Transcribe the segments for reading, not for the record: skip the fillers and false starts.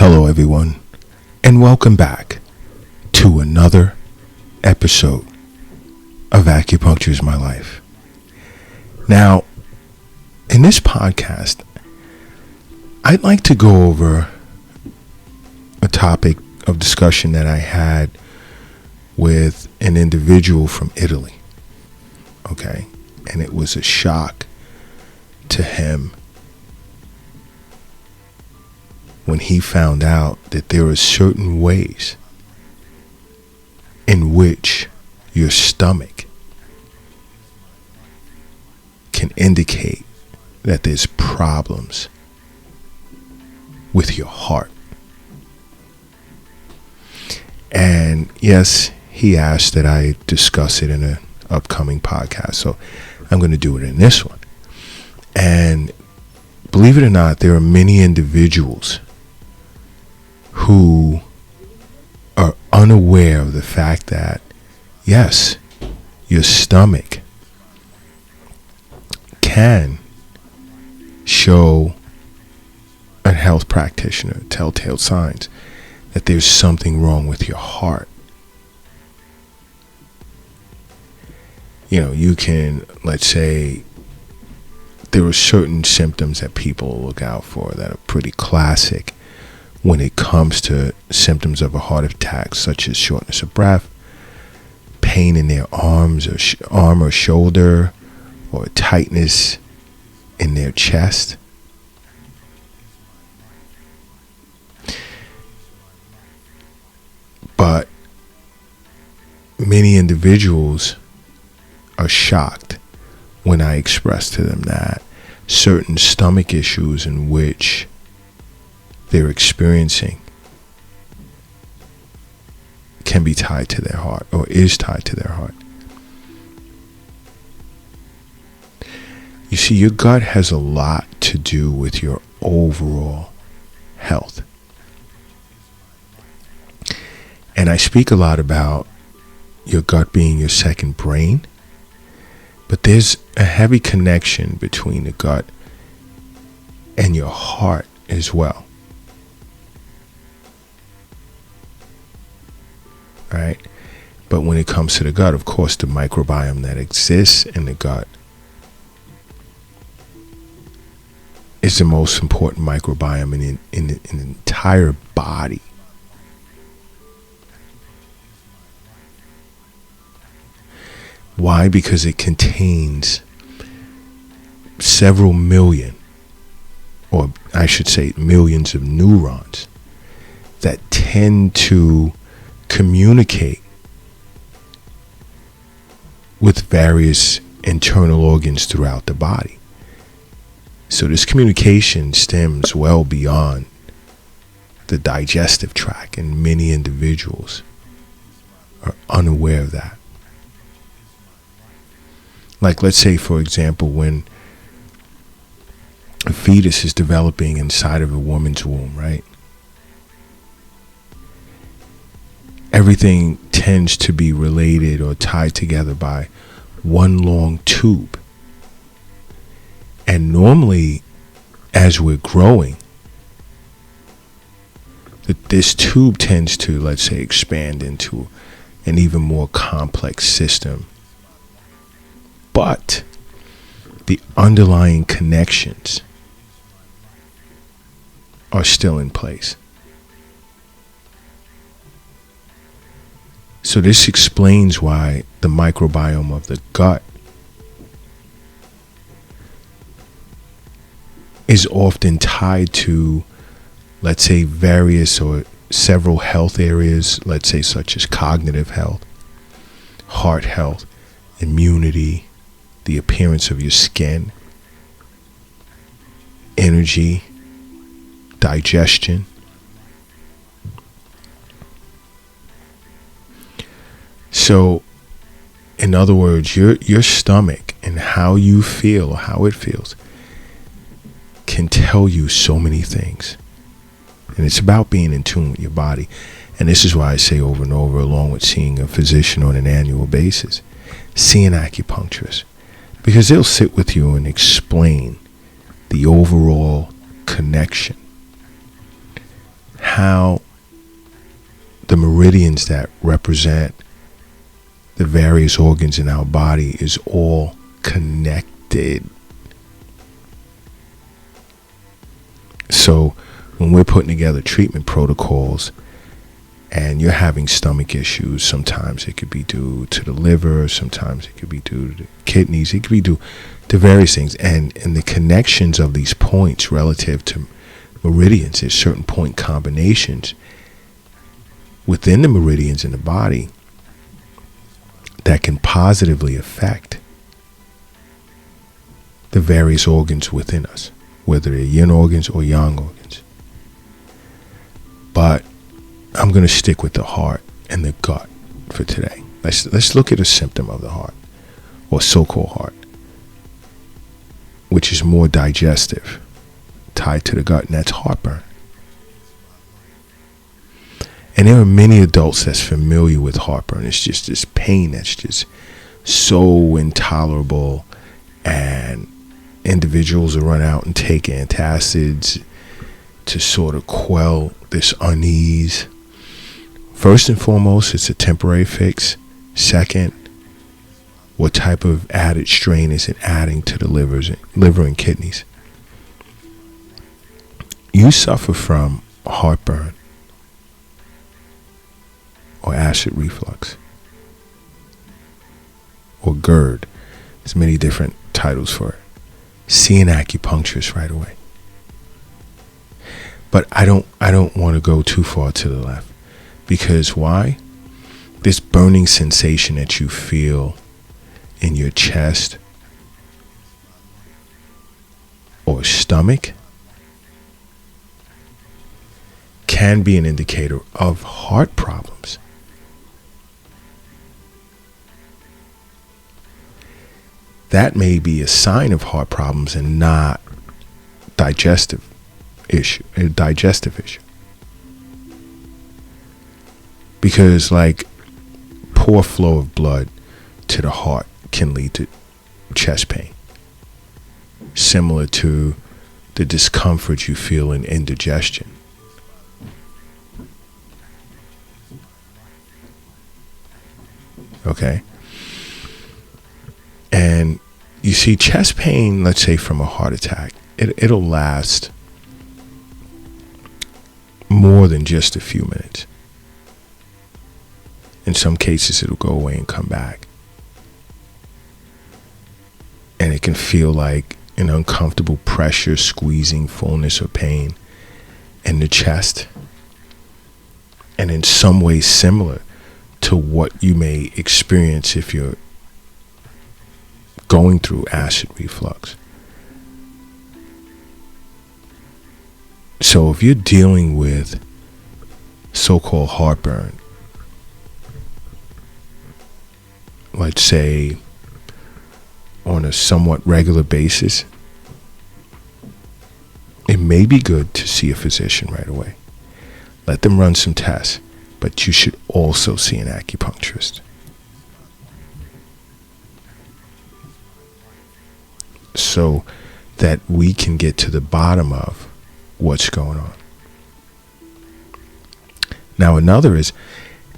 Hello everyone, and welcome back to another episode of Acupuncture is My Life. Now, in this podcast, I'd like to go over a topic of discussion that I had with an individual from Italy. Okay, and it was a shock to him when he found out that there are certain ways in which your stomach can indicate that there's problems with your heart. And yes, he asked that I discuss it in an upcoming podcast, so I'm going to do it in this one. And believe it or not, there are many individuals who are unaware of the fact that, yes, your stomach can show a health practitioner telltale signs that there's something wrong with your heart. You know, you can, let's say, there are certain symptoms that people look out for that are pretty classic when it comes to symptoms of a heart attack, such as shortness of breath, pain in their arm or shoulder, or tightness in their chest. But many individuals are shocked when I express to them that certain stomach issues in which they're experiencing can be tied to their heart, or is tied to their heart. You see, your gut has a lot to do with your overall health. And I speak a lot about your gut being your second brain, but there's a heavy connection between the gut and your heart as well. Right? But when it comes to the gut, of course, the microbiome that exists in the gut is the most important microbiome in the entire body. Why? Because it contains several million, or I should say millions of neurons that tend to communicate with various internal organs throughout the body. So this communication stems well beyond the digestive tract, and many individuals are unaware of that. Like, let's say, for example, when a fetus is developing inside of a woman's womb, right? Everything tends to be related or tied together by one long tube. And normally, as we're growing, this tube tends to, let's say, expand into an even more complex system. But the underlying connections are still in place. So this explains why the microbiome of the gut is often tied to, let's say, various or several health areas, let's say such as cognitive health, heart health, immunity, the appearance of your skin, energy, digestion. So, in other words, your stomach and how you feel, or how it feels, can tell you so many things. And it's about being in tune with your body. And this is why I say over and over, along with seeing a physician on an annual basis, see an acupuncturist, because they'll sit with you and explain the overall connection, how the meridians that represent the various organs in our body is all connected. So when we're putting together treatment protocols and you're having stomach issues, sometimes it could be due to the liver, sometimes it could be due to the kidneys, it could be due to various things. And the connections of these points relative to meridians, there's certain point combinations within the meridians in the body that can positively affect the various organs within us, whether they're yin organs or yang organs. But I'm going to stick with the heart and the gut for today. Let's look at a symptom of the heart, or so-called heart, which is more digestive, tied to the gut, and that's heartburn. And there are many adults that's familiar with heartburn. It's just this pain that's just so intolerable, and individuals will run out and take antacids to sort of quell this unease. First and foremost, it's a temporary fix. Second, what type of added strain is it adding to the liver and kidneys? You suffer from heartburn or acid reflux or GERD. There's many different titles for it. See an acupuncturist right away. But I don't want to go too far to the left, because why? This burning sensation that you feel in your chest or stomach can be an indicator of heart problems. That may be a sign of heart problems and not a digestive issue. Because like poor flow of blood to the heart can lead to chest pain, similar to the discomfort you feel in indigestion. Okay? And you see, chest pain, let's say from a heart attack, it'll last more than just a few minutes. In some cases, it'll go away and come back. And it can feel like an uncomfortable pressure, squeezing, fullness, or pain in the chest. And in some ways similar to what you may experience if you're going through acid reflux. So if you're dealing with so-called heartburn, let's say on a somewhat regular basis, it may be good to see a physician right away. Let them run some tests, but you should also see an acupuncturist. So that we can get to the bottom of what's going on. Now another is,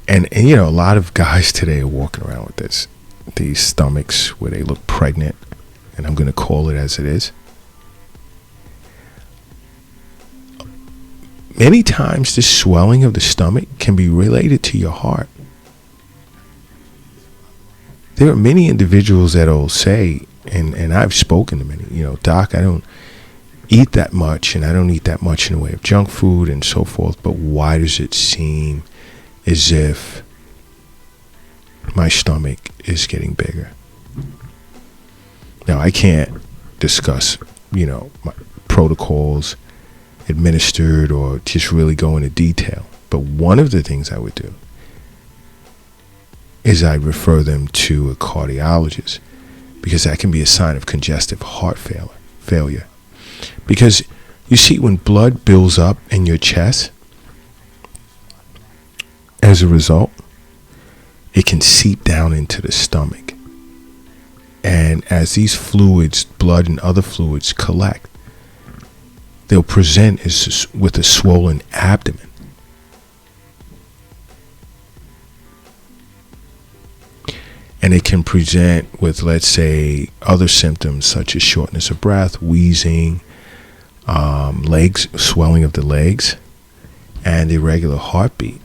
and you know, a lot of guys today are walking around with these stomachs where they look pregnant, and I'm going to call it as it is. Many times this swelling of the stomach can be related to your heart. There are many individuals that'll say, and I've spoken to many, Doc, I don't eat that much, and I don't eat that much in the way of junk food and so forth, but why does it seem as if my stomach is getting bigger? Now, I can't discuss, my protocols administered or just really go into detail, but one of the things I would do is I'd refer them to a cardiologist, because that can be a sign of congestive heart failure. Because you see, when blood builds up in your chest, as a result, it can seep down into the stomach. And as these fluids, blood and other fluids, collect, they'll present with a swollen abdomen. And it can present with, let's say, other symptoms such as shortness of breath, wheezing, legs, swelling of the legs, and irregular heartbeat.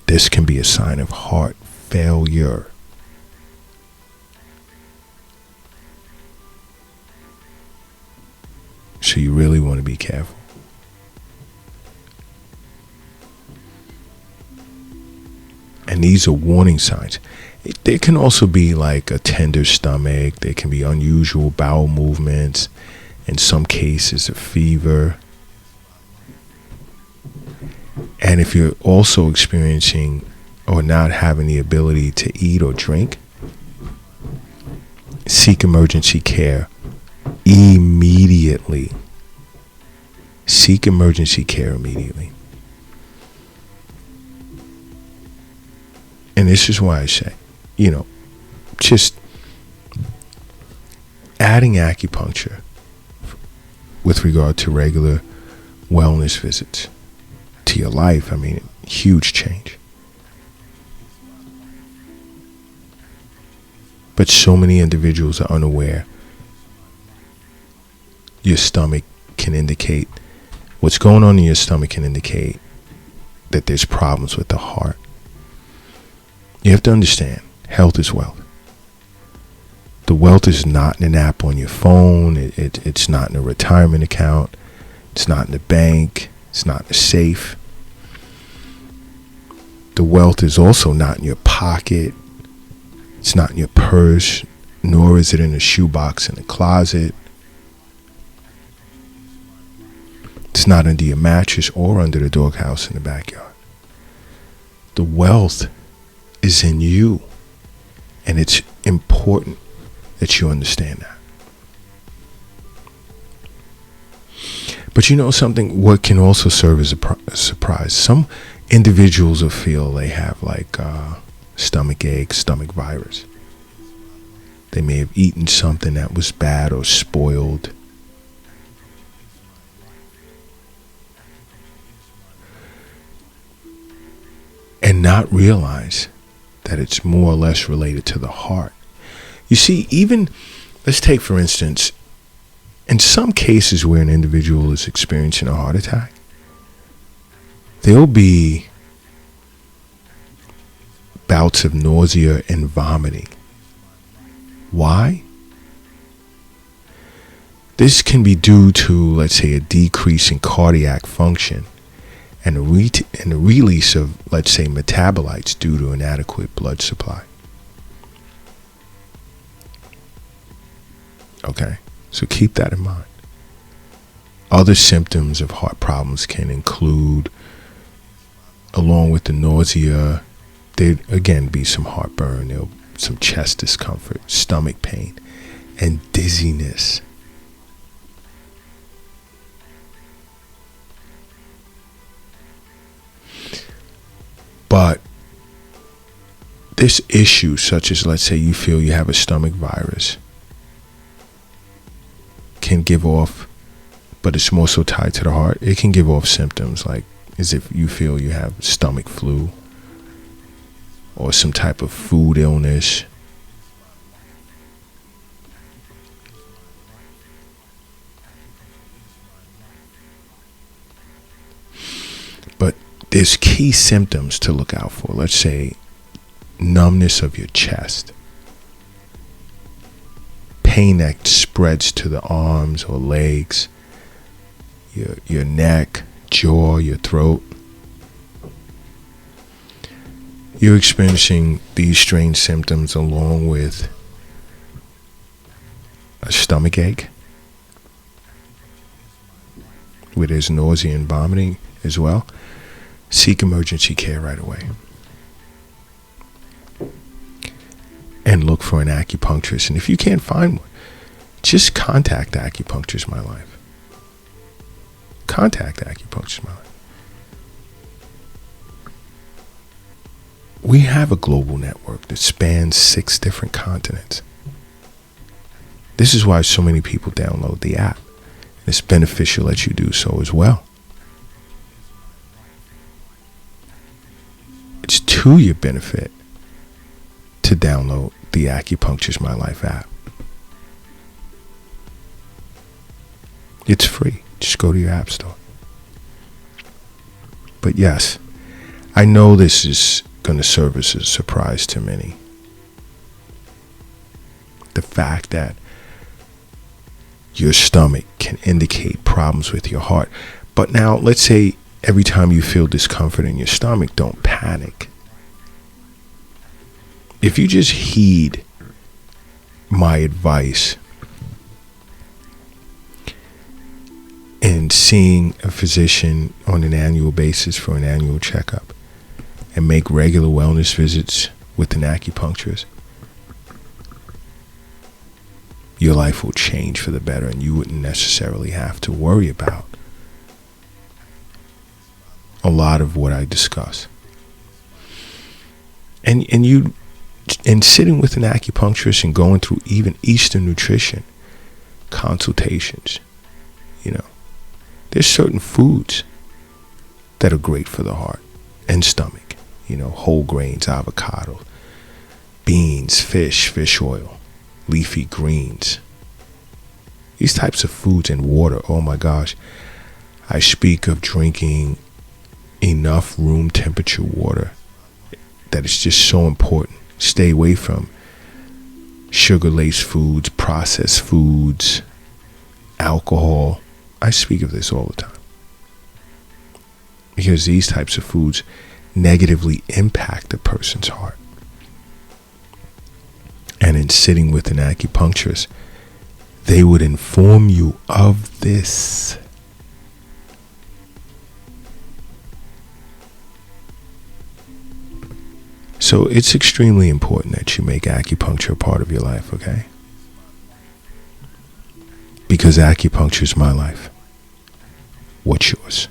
This can be a sign of heart failure. So you really want to be careful. And these are warning signs. There can also be like a tender stomach. There can be unusual bowel movements. In some cases, a fever. And if you're also experiencing or not having the ability to eat or drink, seek emergency care immediately. Seek emergency care immediately. And this is why I say, just adding acupuncture with regard to regular wellness visits to your life, huge change. But so many individuals are unaware. Your stomach can indicate, what's going on in your stomach can indicate that there's problems with the heart. You have to understand, health is wealth. The wealth is not in an app on your phone. It's not in a retirement account. It's not in the bank. It's not in a safe. The wealth is also not in your pocket. It's not in your purse, nor is it in a shoebox in the closet. It's not under your mattress or under the doghouse in the backyard. The wealth is in you, and it's important that you understand that. But you know something, what can also serve as a surprise, some individuals will feel they have like stomach ache, stomach virus. They may have eaten something that was bad or spoiled. And not realize that it's more or less related to the heart. You see, even, let's take for instance, in some cases where an individual is experiencing a heart attack, there'll be bouts of nausea and vomiting. Why? This can be due to, let's say, a decrease in cardiac function and the release of, let's say, metabolites due to inadequate blood supply. Okay, so keep that in mind. Other symptoms of heart problems can include, along with the nausea, there again be some heartburn, there'll some chest discomfort, stomach pain, and dizziness. But this issue, such as, let's say, you feel you have a stomach virus, can give off, but it's more so tied to the heart, it can give off symptoms like as if you feel you have stomach flu or some type of food illness. But there's key symptoms to look out for. Let's say numbness of your chest, pain that spreads to the arms or legs, your neck, jaw, your throat. You're experiencing these strange symptoms along with a stomach ache, where there's nausea and vomiting as well. Seek emergency care right away. And look for an acupuncturist. And if you can't find one, just contact Acupuncture's My Life. Contact Acupuncture's My Life. We have a global network that spans 6 different continents. This is why so many people download the app. It's beneficial that you do so as well. It's to your benefit to download the Acupuncture's My Life app. It's free. Just go to your app store. But yes, I know this is going to serve as a surprise to many. The fact that your stomach can indicate problems with your heart. But now, let's say every time you feel discomfort in your stomach, don't panic. If you just heed my advice in seeing a physician on an annual basis for an annual checkup and make regular wellness visits with an acupuncturist, your life will change for the better, and you wouldn't necessarily have to worry about a lot of what I discuss. And sitting with an acupuncturist and going through even Eastern nutrition consultations, there's certain foods that are great for the heart and stomach. Whole grains, avocado, beans, fish oil, leafy greens. These types of foods and water, oh my gosh. I speak of drinking enough room temperature water that is just so important. Stay away from sugar-laced foods, processed foods, alcohol. I speak of this all the time because these types of foods negatively impact a person's heart. And in sitting with an acupuncturist, they would inform you of this. So it's extremely important that you make acupuncture a part of your life, okay? Because acupuncture is my life. What's yours?